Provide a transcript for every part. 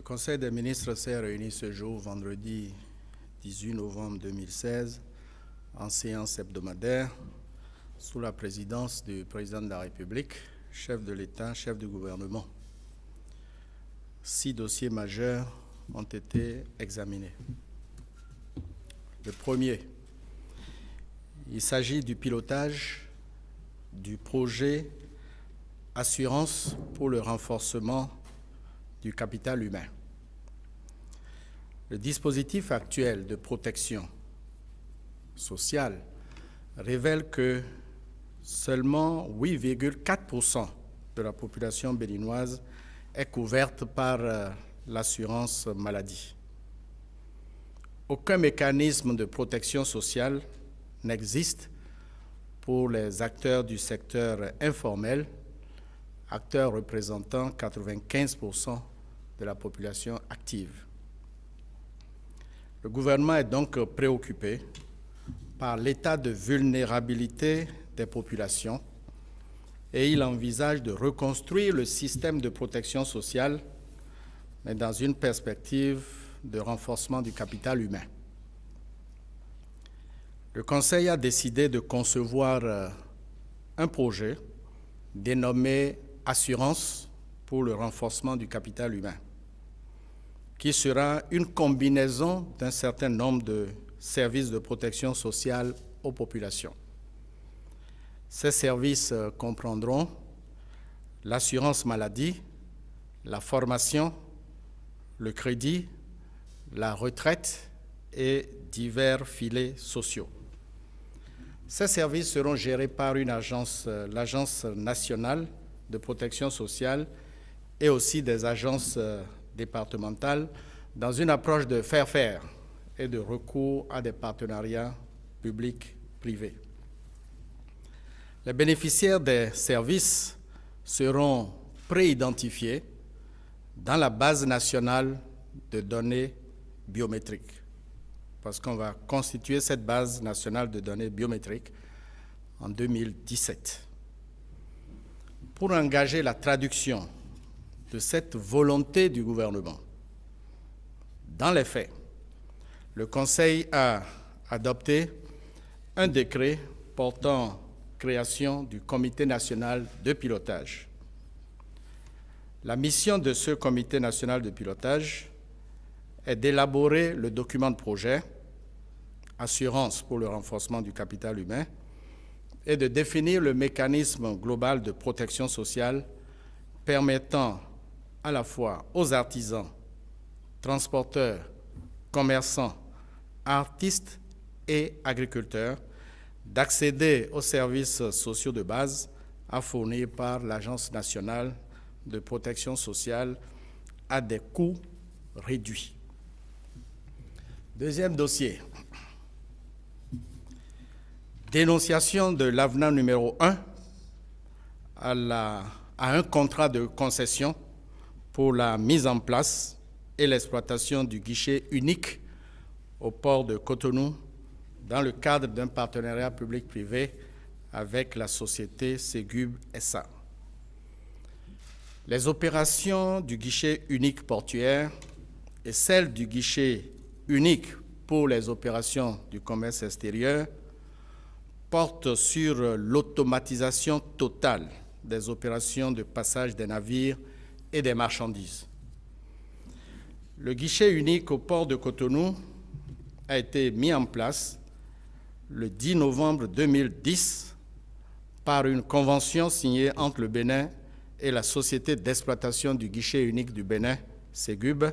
Conseil des ministres s'est réuni ce jour, vendredi 18 novembre 2016, en séance hebdomadaire, sous la présidence du président de la République, chef de l'État, chef du gouvernement. 6 dossiers majeurs ont été examinés. Le premier, il s'agit du pilotage du projet Assurance pour le renforcement du capital humain. Le dispositif actuel de protection sociale révèle que seulement 8,4% de la population béninoise est couverte par l'assurance maladie. Aucun mécanisme de protection sociale n'existe pour les acteurs du secteur informel, acteurs représentant 95% de la population active. Le gouvernement est donc préoccupé par l'état de vulnérabilité des populations et il envisage de reconstruire le système de protection sociale, mais dans une perspective de renforcement du capital humain. Le Conseil a décidé de concevoir un projet dénommé Assurance pour le renforcement du capital humain, qui sera une combinaison d'un certain nombre de services de protection sociale aux populations. Ces services comprendront l'assurance maladie, la formation, le crédit, la retraite et divers filets sociaux. Ces services seront gérés par une agence, l'Agence nationale de protection sociale et aussi des agences départementales dans une approche de faire-faire et de recours à des partenariats publics-privés. Les bénéficiaires des services seront pré-identifiés dans la base nationale de données biométriques, parce qu'on va constituer cette base nationale de données biométriques en 2017. Pour engager la traduction de cette volonté du gouvernement dans les faits, le Conseil a adopté un décret portant création du Comité national de pilotage. La mission de ce Comité national de pilotage est d'élaborer le document de projet Assurance pour le renforcement du capital humain et de définir le mécanisme global de protection sociale permettant à la fois aux artisans, transporteurs, commerçants, artistes et agriculteurs d'accéder aux services sociaux de base à fournir par l'Agence nationale de protection sociale à des coûts réduits. Deuxième dossier. Dénonciation de l'avenant numéro 1 à un contrat de concession pour la mise en place et l'exploitation du guichet unique au port de Cotonou dans le cadre d'un partenariat public-privé avec la société Ségub SA. Les opérations du guichet unique portuaire et celles du guichet unique pour les opérations du commerce extérieur portent sur l'automatisation totale des opérations de passage des navires et des marchandises. Le guichet unique au port de Cotonou a été mis en place le 10 novembre 2010 par une convention signée entre le Bénin et la société d'exploitation du guichet unique du Bénin, Ségub,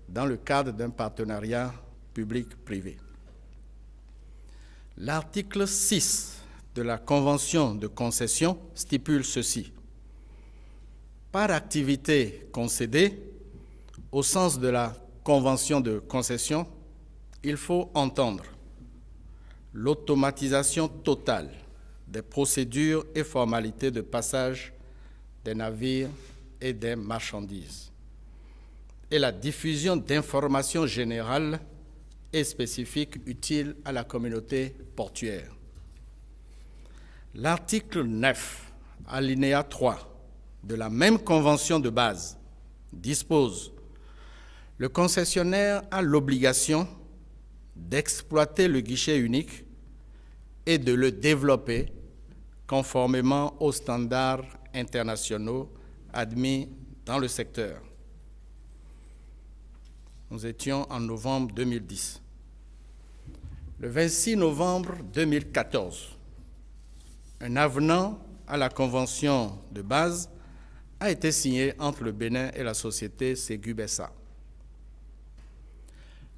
dans le cadre d'un partenariat public-privé. L'article 6 de la convention de concession stipule ceci. Par activité concédée, au sens de la convention de concession, il faut entendre l'automatisation totale des procédures et formalités de passage des navires et des marchandises et la diffusion d'informations générales et spécifiques utiles à la communauté portuaire. L'article 9, alinéa 3 de la même convention de base dispose Le concessionnaire a l'obligation d'exploiter le guichet unique et de le développer conformément aux standards internationaux admis dans le secteur. Nous étions en novembre 2010. Le 26 novembre 2014, un avenant à la convention de base a été signé entre le Bénin et la société Ségub SA.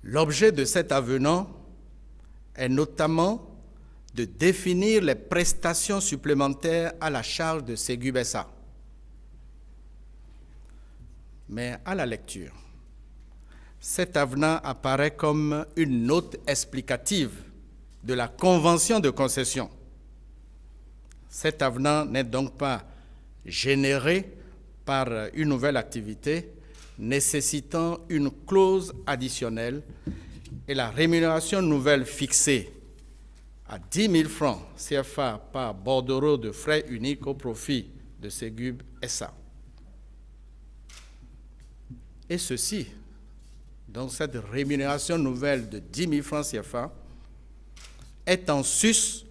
L'objet de cet avenant est notamment de définir les prestations supplémentaires à la charge de Ségub SA. Mais à la lecture, cet avenant apparaît comme une note explicative de la convention de concession. Cet avenant n'est donc pas généré par une nouvelle activité nécessitant une clause additionnelle et la rémunération nouvelle fixée à 10 000 francs CFA par bordereau de frais uniques au profit de Ségub SA. Et ceci, donc cette rémunération nouvelle de 10 000 francs CFA, est en sus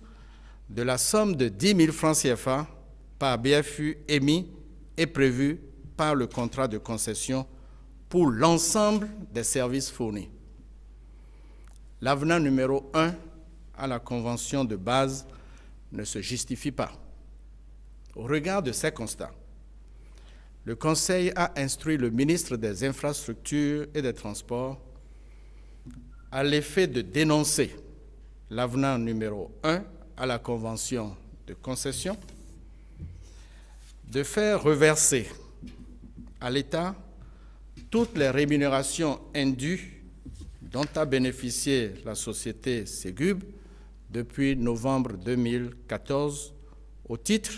de la somme de 10 000 francs CFA par BFU émis et prévu par le contrat de concession pour l'ensemble des services fournis. L'avenant numéro 1 à la convention de base ne se justifie pas. Au regard de ces constats, le Conseil a instruit le ministre des Infrastructures et des Transports à l'effet de dénoncer l'avenant numéro 1 à la convention de concession, de faire reverser à l'État toutes les rémunérations indues dont a bénéficié la société Ségub depuis novembre 2014 au titre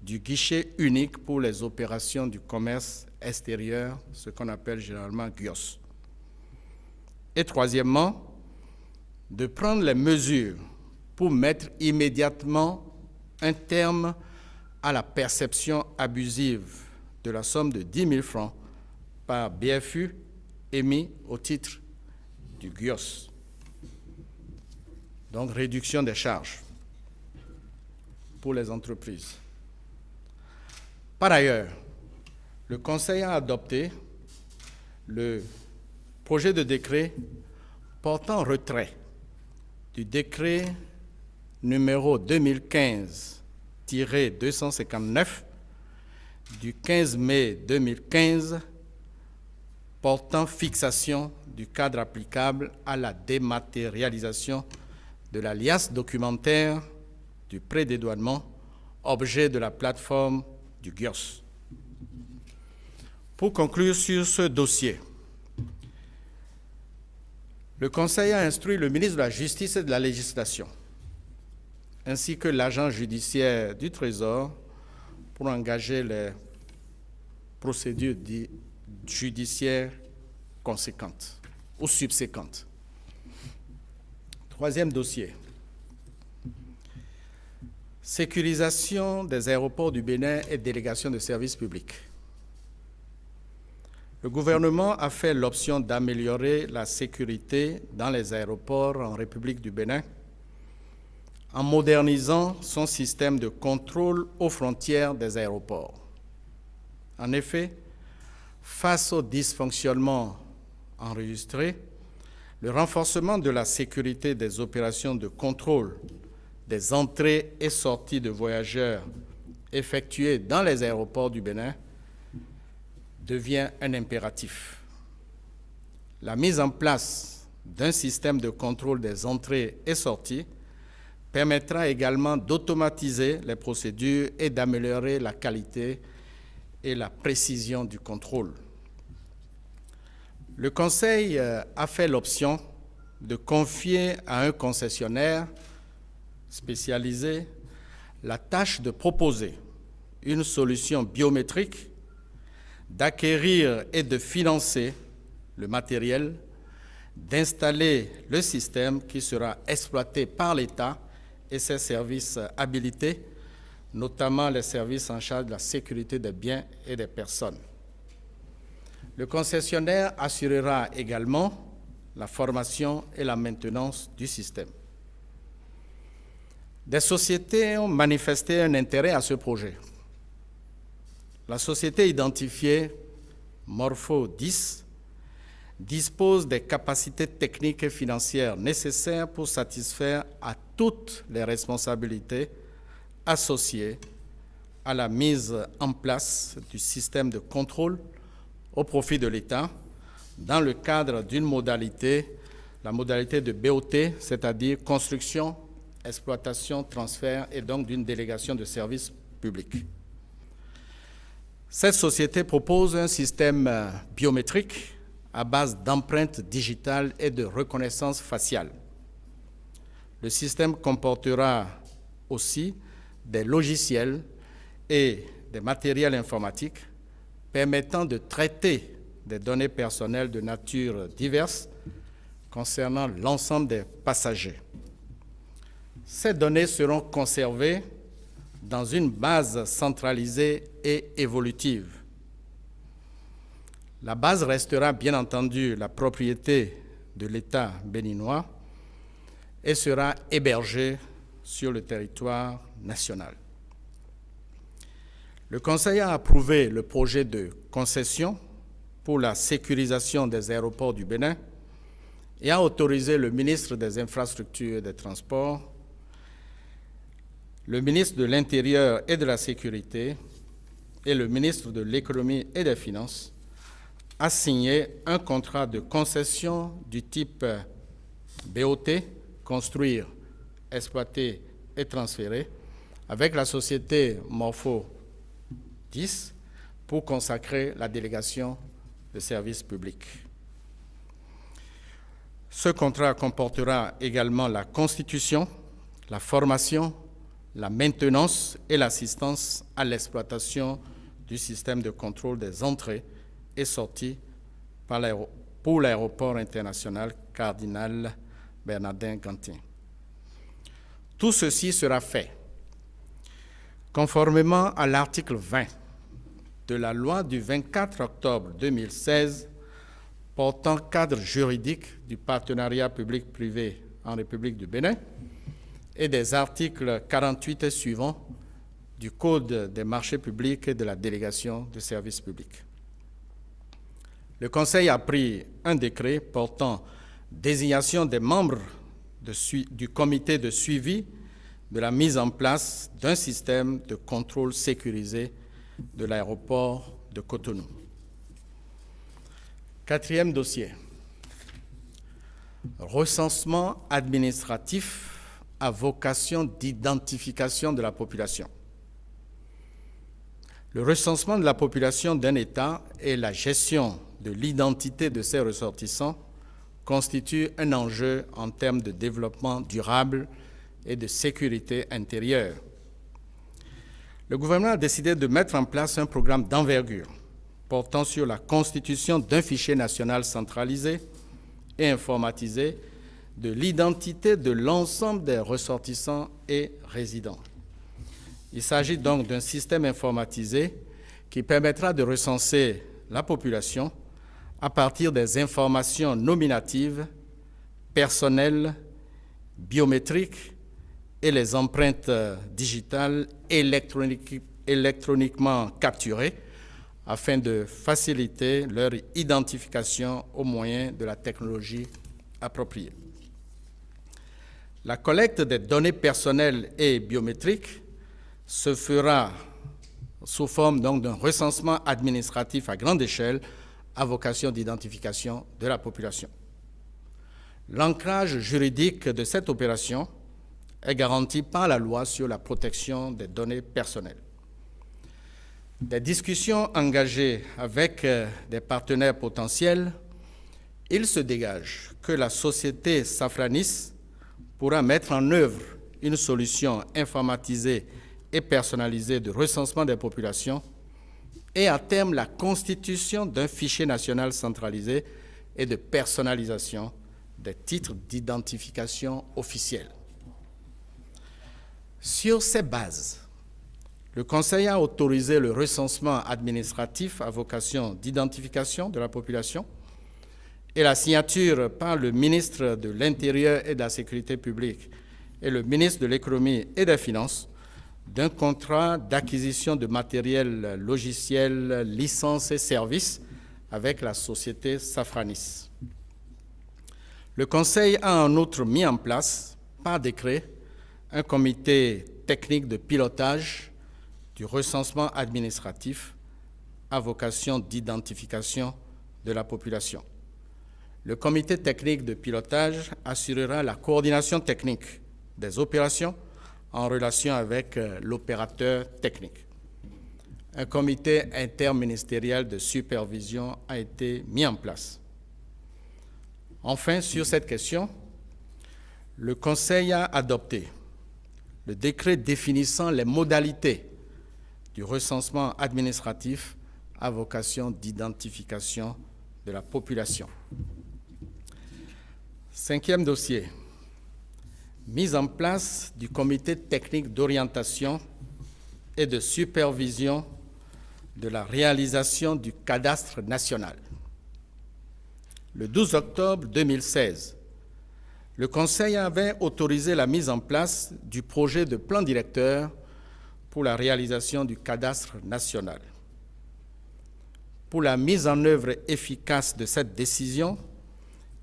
du guichet unique pour les opérations du commerce extérieur, ce qu'on appelle généralement GUIOS. Et troisièmement, de prendre les mesures pour mettre immédiatement un terme à la perception abusive de la somme de 10 000 francs par BFU émis au titre du GUIOS. Donc, réduction des charges pour les entreprises. Par ailleurs, le Conseil a adopté le projet de décret portant retrait du décret numéro 2015-259 du 15 mai 2015 portant fixation du cadre applicable à la dématérialisation de la liasse documentaire du prédédouanement, objet de la plateforme du GUIOS. Pour conclure sur ce dossier, le Conseil a instruit le ministre de la Justice et de la Législation, ainsi que l'agent judiciaire du Trésor, pour engager les procédures judiciaires conséquentes ou subséquentes. Troisième dossier. Sécurisation des aéroports du Bénin et délégation de services publics. Le gouvernement a fait l'option d'améliorer la sécurité dans les aéroports en République du Bénin en modernisant son système de contrôle aux frontières des aéroports. En effet, face aux dysfonctionnements enregistrés, le renforcement de la sécurité des opérations de contrôle des entrées et sorties de voyageurs effectuées dans les aéroports du Bénin devient un impératif. La mise en place d'un système de contrôle des entrées et sorties permettra également d'automatiser les procédures et d'améliorer la qualité et la précision du contrôle. Le Conseil a fait l'option de confier à un concessionnaire spécialisé la tâche de proposer une solution biométrique, d'acquérir et de financer le matériel, d'installer le système qui sera exploité par l'État et ses services habilités, notamment les services en charge de la sécurité des biens et des personnes. Le concessionnaire assurera également la formation et la maintenance du système. Des sociétés ont manifesté un intérêt à ce projet. La société identifiée Morpho 10 dispose des capacités techniques et financières nécessaires pour satisfaire à toutes les responsabilités associées à la mise en place du système de contrôle au profit de l'État dans le cadre d'une modalité, la modalité de BOT, c'est-à-dire construction, exploitation, transfert et donc d'une délégation de services publics. Cette société propose un système biométrique à base d'empreintes digitales et de reconnaissance faciale. Le système comportera aussi des logiciels et des matériels informatiques permettant de traiter des données personnelles de nature diverse concernant l'ensemble des passagers. Ces données seront conservées dans une base centralisée et évolutive. La base restera bien entendu la propriété de l'État béninois et sera hébergée sur le territoire national. Le Conseil a approuvé le projet de concession pour la sécurisation des aéroports du Bénin et a autorisé le ministre des Infrastructures et des Transports, le ministre de l'Intérieur et de la Sécurité et le ministre de l'Économie et des Finances à signer un contrat de concession du type BOT, construire, exploiter et transférer, avec la société Morpho 10 pour consacrer la délégation de services publics. Ce contrat comportera également la constitution, la formation, la maintenance et l'assistance à l'exploitation du système de contrôle des entrées et sorties pour l'aéroport international Cardinal Bernardin Gantin. Tout ceci sera fait conformément à l'article 20 de la loi du 24 octobre 2016 portant cadre juridique du partenariat public-privé en République du Bénin et des articles 48 et suivants du Code des marchés publics et de la délégation de services publics. Le Conseil a pris un décret portant désignation des membres du comité de suivi de la mise en place d'un système de contrôle sécurisé de l'aéroport de Cotonou. Quatrième dossier, recensement administratif à vocation d'identification de la population. Le recensement de la population d'un État et la gestion de l'identité de ses ressortissants constituent un enjeu en termes de développement durable et de sécurité intérieure. Le gouvernement a décidé de mettre en place un programme d'envergure portant sur la constitution d'un fichier national centralisé et informatisé de l'identité de l'ensemble des ressortissants et résidents. Il s'agit donc d'un système informatisé qui permettra de recenser la population à partir des informations nominatives, personnelles, biométriques et les empreintes digitales électroniquement capturées afin de faciliter leur identification au moyen de la technologie appropriée. La collecte des données personnelles et biométriques se fera sous forme donc d'un recensement administratif à grande échelle à vocation d'identification de la population. L'ancrage juridique de cette opération est garanti par la loi sur la protection des données personnelles. Des discussions engagées avec des partenaires potentiels, il se dégage que la société Safranis pourra mettre en œuvre une solution informatisée et personnalisée de recensement des populations et à terme la constitution d'un fichier national centralisé et de personnalisation des titres d'identification officiels. Sur ces bases, Le Conseil a autorisé le recensement administratif à vocation d'identification de la population et la signature par le ministre de l'Intérieur et de la Sécurité publique et le ministre de l'Économie et des Finances d'un contrat d'acquisition de matériel logiciel, licences et services avec la société Safranis. Le Conseil a en outre mis en place, par décret, un comité technique de pilotage du recensement administratif à vocation d'identification de la population. Le comité technique de pilotage assurera la coordination technique des opérations en relation avec l'opérateur technique. Un comité interministériel de supervision a été mis en place. Enfin, sur cette question, le Conseil a adopté le décret définissant les modalités du recensement administratif à vocation d'identification de la population. 5e dossier, mise en place du comité technique d'orientation et de supervision de la réalisation du cadastre national. Le 12 octobre 2016, le Conseil avait autorisé la mise en place du projet de plan directeur pour la réalisation du cadastre national. Pour la mise en œuvre efficace de cette décision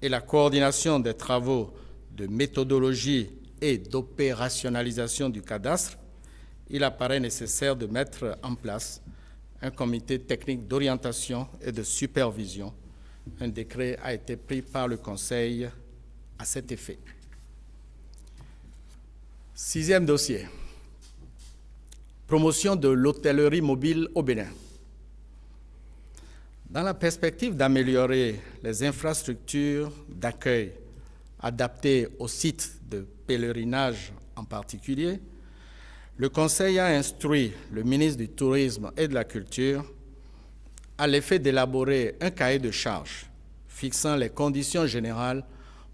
et la coordination des travaux de méthodologie et d'opérationnalisation du cadastre, il apparaît nécessaire de mettre en place un comité technique d'orientation et de supervision. Un décret a été pris par le Conseil à cet effet. 6e dossier, promotion de l'hôtellerie mobile au Bénin. Dans la perspective d'améliorer les infrastructures d'accueil adaptées aux sites de pèlerinage en particulier, le Conseil a instruit le ministre du Tourisme et de la Culture à l'effet d'élaborer un cahier de charges fixant les conditions générales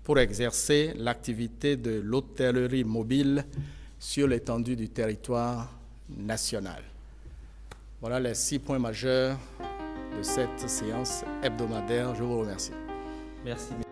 pour exercer l'activité de l'hôtellerie mobile sur l'étendue du territoire national. Voilà les 6 points majeurs de cette séance hebdomadaire. Je vous remercie. Merci.